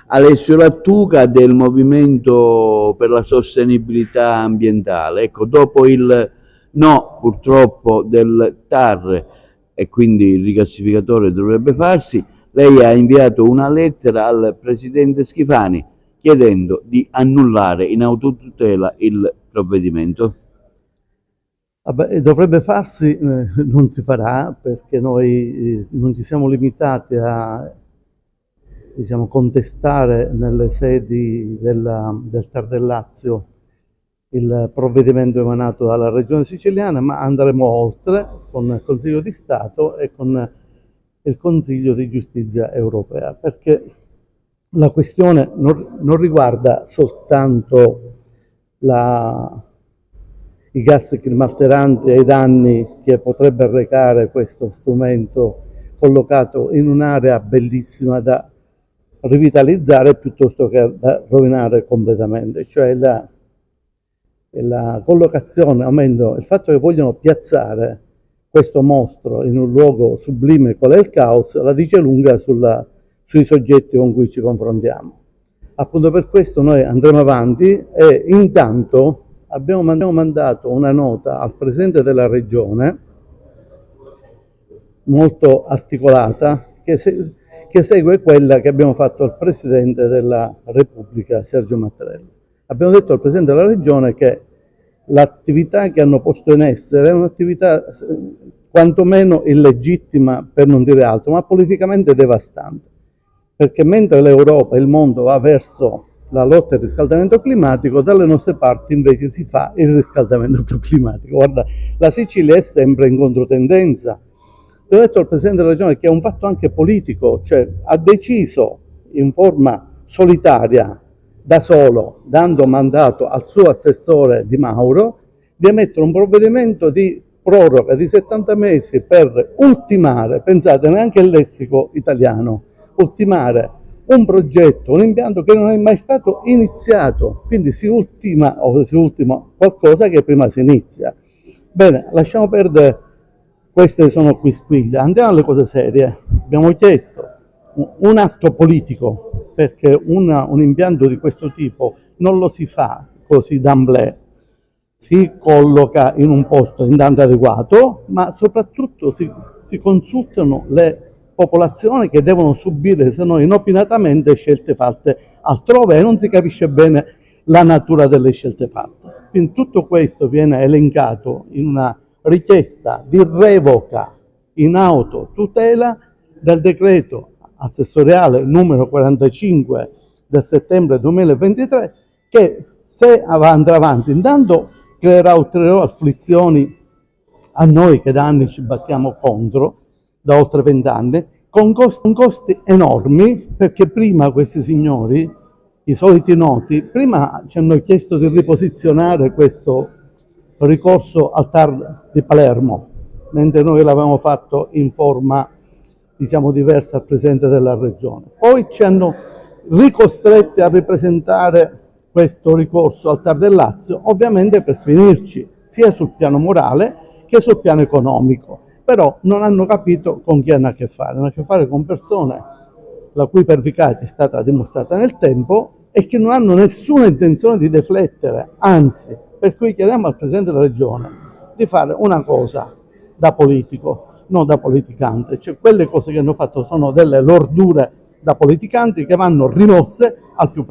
Alessio Lattuca del Movimento per la Sostenibilità Ambientale. Ecco, dopo il no purtroppo del TAR e quindi il rigassificatore dovrebbe farsi, lei ha inviato una lettera al Presidente Schifani chiedendo di annullare in autotutela il provvedimento. Vabbè, dovrebbe farsi, non si farà perché noi non ci siamo limitati a, diciamo, contestare nelle sedi del TAR del Lazio il provvedimento emanato dalla Regione siciliana, ma andremo oltre con il Consiglio di Stato e con il Consiglio di Giustizia europea, perché la questione non riguarda soltanto i gas climalteranti e i danni che potrebbe arrecare questo strumento collocato in un'area bellissima da rivitalizzare piuttosto che da rovinare completamente, cioè la collocazione, o meglio, il fatto che vogliono piazzare questo mostro in un luogo sublime qual è il caos, la dice lunga sui soggetti con cui ci confrontiamo. Appunto per questo noi andremo avanti e intanto abbiamo mandato una nota al Presidente della Regione molto articolata che segue quella che abbiamo fatto al Presidente della Repubblica Sergio Mattarella. Abbiamo detto al Presidente della Regione che l'attività che hanno posto in essere è un'attività quantomeno illegittima, per non dire altro, ma politicamente devastante. Perché mentre l'Europa e il mondo va verso la lotta al riscaldamento climatico, dalle nostre parti invece si fa il riscaldamento climatico. Guarda, la Sicilia è sempre in controtendenza. Ho detto al Presidente della Regione che è un fatto anche politico, cioè ha deciso in forma solitaria, da solo, dando mandato al suo assessore Di Mauro, di emettere un provvedimento di proroga di 70 mesi per ultimare, pensate, neanche il lessico italiano, ultimare un progetto, un impianto che non è mai stato iniziato, quindi si ultima qualcosa che prima si inizia. Bene, lasciamo perdere queste sono qui squille, andiamo alle cose serie. Abbiamo chiesto un atto politico, perché un impianto di questo tipo non lo si fa così d'amblè, si colloca in un posto intanto adeguato, ma soprattutto si consultano le popolazioni che devono subire, se no inopinatamente, scelte fatte altrove e non si capisce bene la natura delle scelte fatte. Quindi tutto questo viene elencato in una richiesta di revoca in autotutela del decreto assessoriale numero 45 del settembre 2023 che, se andrà avanti, intanto creerà ulteriori afflizioni a noi che da anni ci battiamo contro, da oltre 20 anni, con costi enormi, perché prima questi signori, i soliti noti, prima ci hanno chiesto di riposizionare questo ricorso al TAR di Palermo, mentre noi l'avevamo fatto in forma, diciamo, diversa al Presidente della Regione. Poi ci hanno ricostretti a ripresentare questo ricorso al TAR del Lazio, ovviamente per sfinirci sia sul piano morale che sul piano economico, però non hanno capito con chi hanno a che fare. Hanno a che fare con persone la cui pervicacia è stata dimostrata nel tempo e che non hanno nessuna intenzione di deflettere, anzi, per cui chiediamo al Presidente della Regione di fare una cosa da politico, non da politicante, cioè quelle cose che hanno fatto sono delle lordure da politicanti che vanno rimosse al più presto.